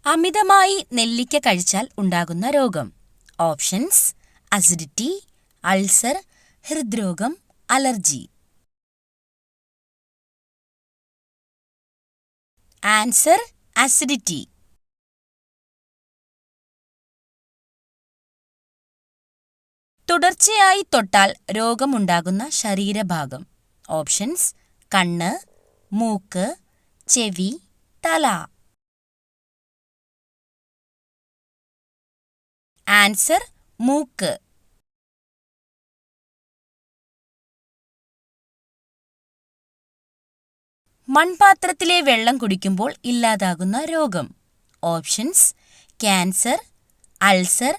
അമിതമായി നെല്ലിക്ക കഴിച്ചാൽ ഉണ്ടാകുന്ന രോഗം. ഓപ്ഷൻസ്: അസിഡിറ്റി, അൾസർ, ഹൃദ്രോഗം, അലർജി. Answer: acidity. തുടർച്ചയായി തൊട്ടാൽ രോഗമുണ്ടാകുന്ന ശരീരഭാഗം. ഓപ്ഷൻസ്: കണ്ണ്, മൂക്ക്, ചെവി, തല. ആൻസർ: മൂക്ക്. മൺപാത്രത്തിലെ വെള്ളം കുടിക്കുമ്പോൾ ഇല്ലാതാകുന്ന രോഗം. ഓപ്ഷൻസ്: ക്യാൻസർ, അൾസർ,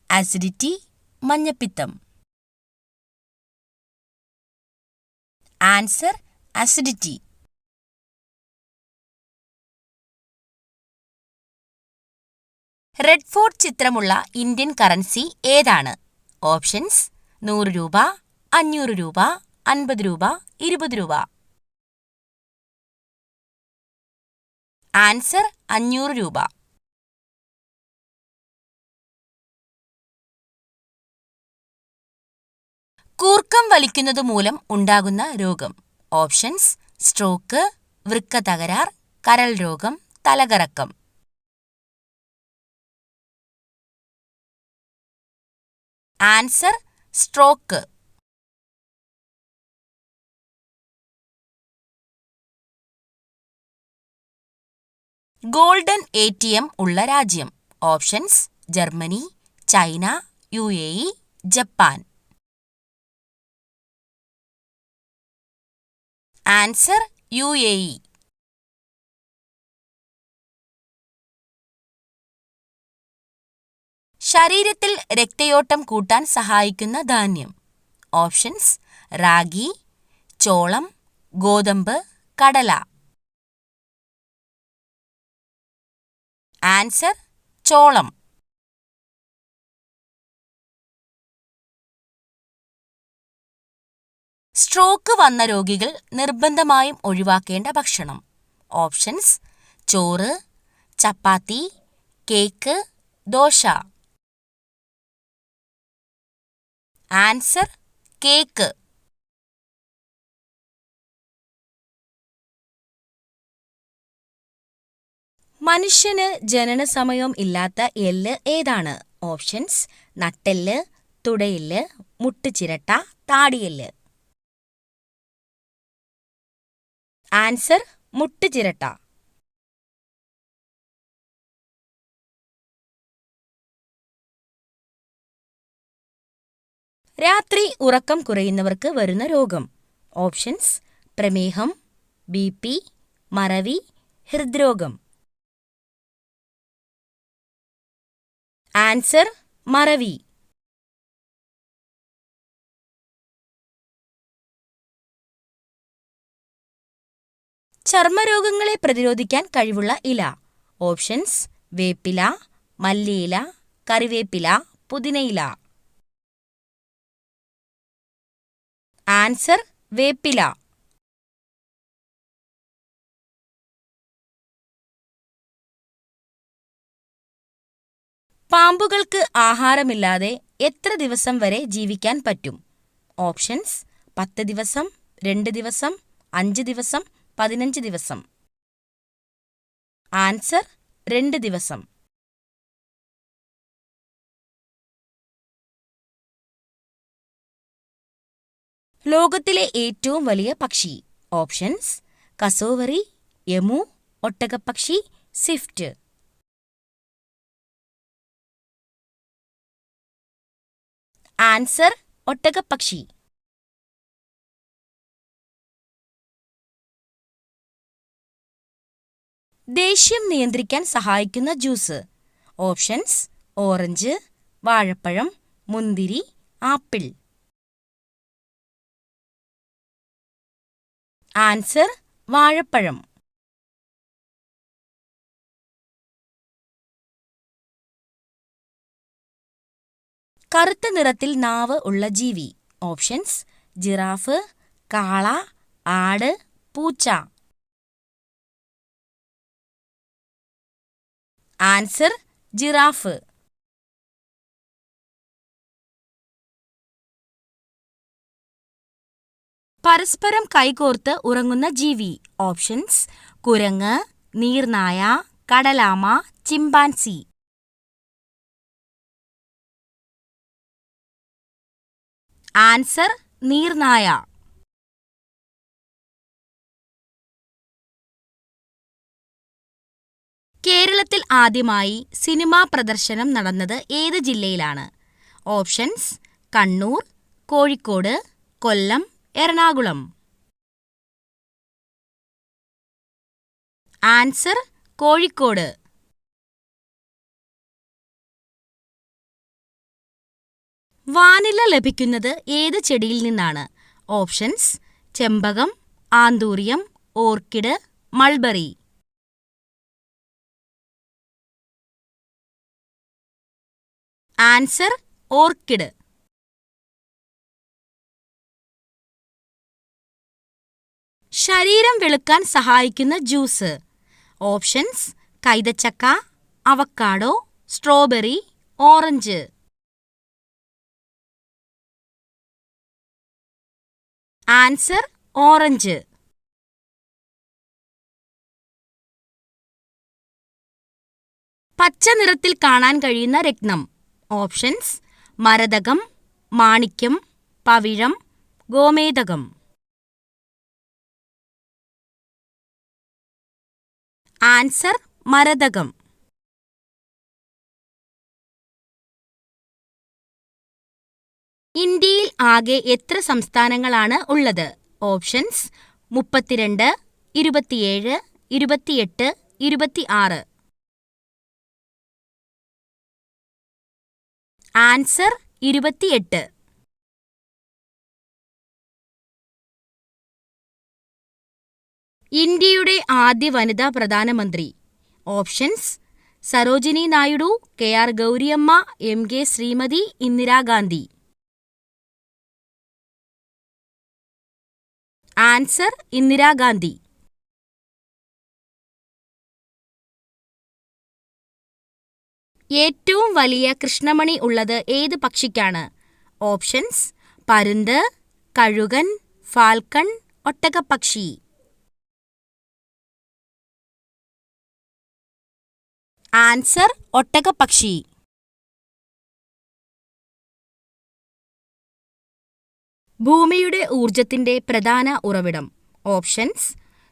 അസിഡിറ്റി, മഞ്ഞപ്പിത്തം. Answer: acidity. റെഡ് ഫോർട്ട് ചിത്രമുള്ള ഇന്ത്യൻ കറൻസി ഏതാണ്? ഓപ്ഷൻസ്: 100 രൂപ, 500 രൂപ, 50 രൂപ, 20 രൂപ. ആൻസർ: 500 രൂപ. കൂർക്കം വലിക്കുന്നത് മൂലം ഉണ്ടാകുന്ന രോഗം. ഓപ്ഷൻസ്: സ്ട്രോക്ക്, വൃക്ക തകരാർ, കരൾ രോഗം, തലകറക്കം. Answer: stroke. ഗോൾഡൻ ATM ഉള്ള രാജ്യം. Options: Germany, China, UAE, Japan. Answer: UAE. ശരീരത്തിൽ രക്തയോട്ടം കൂട്ടാൻ സഹായിക്കുന്ന ധാന്യം. ഓപ്ഷൻസ്: റാഗി, ചോളം, ഗോതമ്പ്, കടല. ആൻസർ: ചോളം. സ്ട്രോക്ക് വന്ന രോഗികൾ നിർബന്ധമായും ഒഴിവാക്കേണ്ട ഭക്ഷണം. ഓപ്ഷൻസ്: ചോറ്, chapati, cake, dosa. Answer: cake. മനുഷ്യന് ജനനസമയം ഇല്ലാത്ത എല്ല് ഏതാണ്? ഓപ്ഷൻസ്: നട്ടെല്ല്, തുടയെല്ല്, മുട്ടുചിരട്ട, താടിയെല്ല്. ആൻസർ: മുട്ടുചിരട്ട. രാത്രി ഉറക്കം കുറയുന്നവർക്ക് വരുന്ന രോഗം. ഓപ്ഷൻസ്: പ്രമേഹം, BP, മറവി, ഹൃദ്രോഗം. ആൻസർ: മറവി. ചർമ്മരോഗങ്ങളെ പ്രതിരോധിക്കാൻ കഴിവുള്ള ഇല. ഓപ്ഷൻസ്: വേപ്പില, മല്ലിയില, കറിവേപ്പില, പുതിനയില. ആൻസർ: വേപ്പില. പാമ്പുകൾക്ക് ആഹാരമില്ലാതെ എത്ര ദിവസം വരെ ജീവിക്കാൻ പറ്റും? ഓപ്ഷൻസ്: 10 ദിവസം, 2 ദിവസം, 5 ദിവസം, 15 ദിവസം. ആൻസർ: 2 ദിവസം. ലോകത്തിലെ ഏറ്റവും വലിയ പക്ഷി. ഓപ്ഷൻസ്: കസോവറി, എമു, ഒട്ടകപ്പക്ഷി, സ്വിഫ്റ്റ്. ആൻസർ: ഒട്ടകപ്പക്ഷി. ദേഷ്യം നിയന്ത്രിക്കാൻ സഹായിക്കുന്ന ജ്യൂസ്. ഓപ്ഷൻസ്: ഓറഞ്ച്, വാഴപ്പഴം, മുന്തിരി, ആപ്പിൾ. ആൻസർ: വാഴപ്പഴം. കറുത്ത നിറത്തിൽ നാവ് ഉള്ള ജീവി. ഓപ്ഷൻസ്: ജിറാഫ്, കാള, ആട്, പൂച്ച. Answer giraffe. പരസ്പരം കൈകോർത്ത് ഉറങ്ങുന്ന ജീവി. ഓപ്ഷൻസ്: കുരങ്ങ്, നീർനായ, കടലാമ, ചിമ്പാൻസി. ആൻസർ നീർനായ. കേരളത്തിൽ ആദ്യമായി സിനിമാ പ്രദർശനം നടന്നത് ഏത് ജില്ലയിലാണ്? Options: Kannur, Kozhikode, Kollam, Ernakulam. Answer Kozhikode. Vanilla ലഭിക്കുന്നത് ഏത് ചെടിയിൽ നിന്നാണ്? ഓപ്ഷൻസ്: ചെമ്പകം, anthurium, orchid, mulberry. Answer orchid. ശരീരം വെളുക്കാൻ സഹായിക്കുന്ന ജ്യൂസ്. ഓപ്ഷൻസ്: കൈതച്ചക്ക, avocado, strawberry, orange. Answer orange. പച്ച നിറത്തിൽ കാണാൻ കഴിയുന്ന രത്നം. ഓപ്ഷൻസ്: മരതകം, മാണിക്യം, പവിഴം, ഗോമേതകം. ആൻസർ മരതകം. ഇന്ത്യയിൽ ആകെ എത്ര സംസ്ഥാനങ്ങളാണ് ഉള്ളത്? ഓപ്ഷൻസ്: 32, 27, 28, 26. ആൻസർ 28. ഇന്ത്യയുടെ ആദ്യ വനിതാ പ്രധാനമന്ത്രി. Options: Sarojini Naidu, K R. Gouriamma, M K. Sreemathi, Indira Gandhi. Answer Indira Gandhi. ഏറ്റവും വലിയ കൃഷ്ണമണി ഉള്ളത് ഏത് പക്ഷിക്കാണ്? ഓപ്ഷൻസ്: പരുന്ത്, കഴുകൻ, ഫാൽക്കൺ, ഒട്ടകപ്പക്ഷി. ആൻസർ ഒട്ടകപ്പക്ഷി. ഭൂമിയുടെ ഊർജത്തിന്റെ പ്രധാന ഉറവിടം. ഓപ്ഷൻസ്: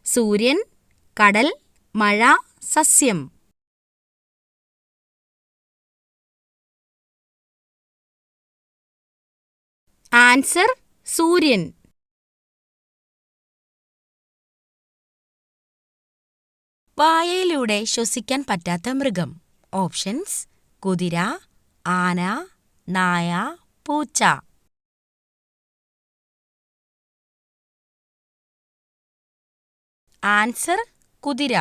സൂര്യൻ, കടൽ, മഴ, സസ്യം. ആൻസർ സൂര്യൻ. വായയിലൂടെ ശ്വസിക്കാൻ പറ്റാത്ത മൃഗം. ഓപ്ഷൻസ്: കുതിര, ആന, നായ, പൂച്ച. ആൻസർ കുതിര.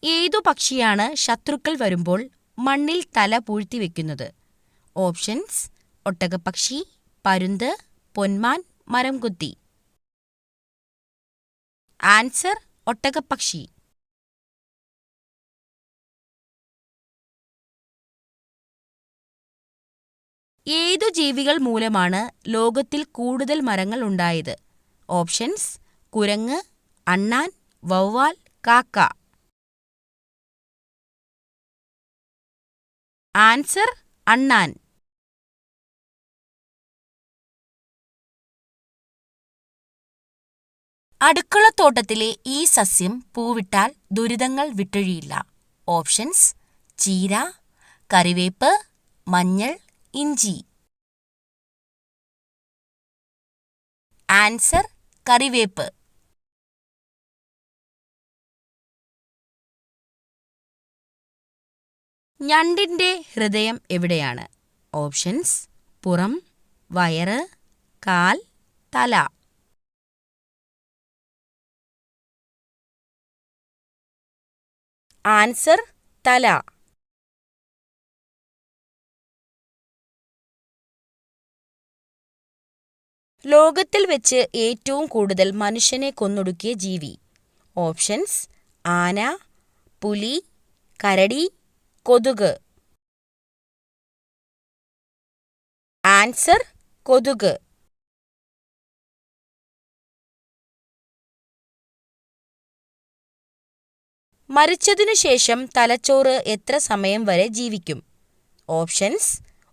ഏതു പക്ഷിയാണ് ശത്രുക്കൾ വരുമ്പോൾ മണ്ണിൽ തല പൂഴ്ത്തിവെക്കുന്നത്? ഓപ്ഷൻസ്: ഒട്ടകപ്പക്ഷി, പരുന്ത്, പൊന്മാൻ, മരംകൊത്തി. ആൻസർ ഒട്ടകപ്പക്ഷി. ഏതു ജീവികൾ മൂലമാണ് ലോകത്തിൽ കൂടുതൽ മരങ്ങൾ ഉണ്ടായത്? ഓപ്ഷൻസ്: കുരങ്ങ്, അണ്ണാൻ, വവ്വാൽ, കാക്ക. ആൻസർ അണ്ണാൻ. അടുക്കളത്തോട്ടത്തിലെ ഈ സസ്യം പൂവിട്ടാൽ ദുരിതങ്ങൾ വിട്ടൊഴിയില്ല. ഓപ്ഷൻസ്: ചീര, കറിവേപ്പ്, മഞ്ഞൾ, ഇഞ്ചി. ആൻസർ കറിവേപ്പ്. ഞണ്ടിന്റെ ഹൃദയം എവിടെയാണ്? ഓപ്ഷൻസ്: പുറം, വയറ്, കാൽ, തല. ആൻസർ തല. ലോകത്തിൽ വെച്ച് ഏറ്റവും കൂടുതൽ മനുഷ്യനെ കൊന്നൊടുക്കിയ ജീവി. ഓപ്ഷൻസ്: ആന, പുലി, കരടി, കൊതുക്. ആൻസർ: കൊതുക്. മരിച്ചതിനു ശേഷം തലച്ചോറ് എത്ര സമയം വരെ ജീവിക്കും? Options: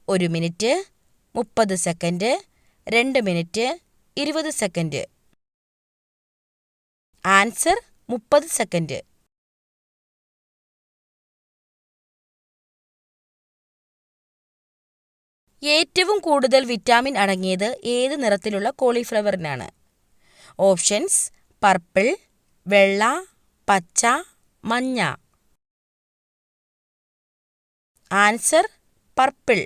1 minute, 30 second, 2 minute, 20 second. Answer: 30 second. ഏറ്റവും കൂടുതൽ വിറ്റാമിൻ അടങ്ങിയത് ഏത് നിറത്തിലുള്ള കോളിഫ്ലവറിനാണ്? ഓപ്ഷൻസ്: പർപ്പിൾ, വെള്ള, പച്ച, മഞ്ഞ. Answer: purple.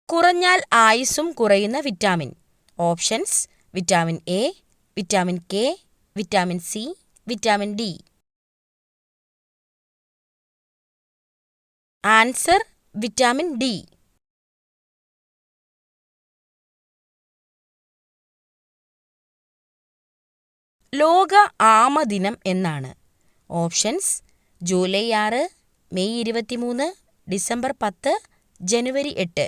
കുറഞ്ഞാൽ ആയുസ്സും കുറയുന്ന vitamin. Options: vitamin A, vitamin K, vitamin C, vitamin D. Answer: vitamin D. ലോക ആമ ദിനം എന്നാണ്? ഓപ്ഷൻസ്: ജൂലൈ 6, മെയ് 23, ഡിസംബർ 10, ജനുവരി 8.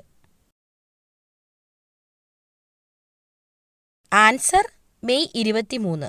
Answer: May 23.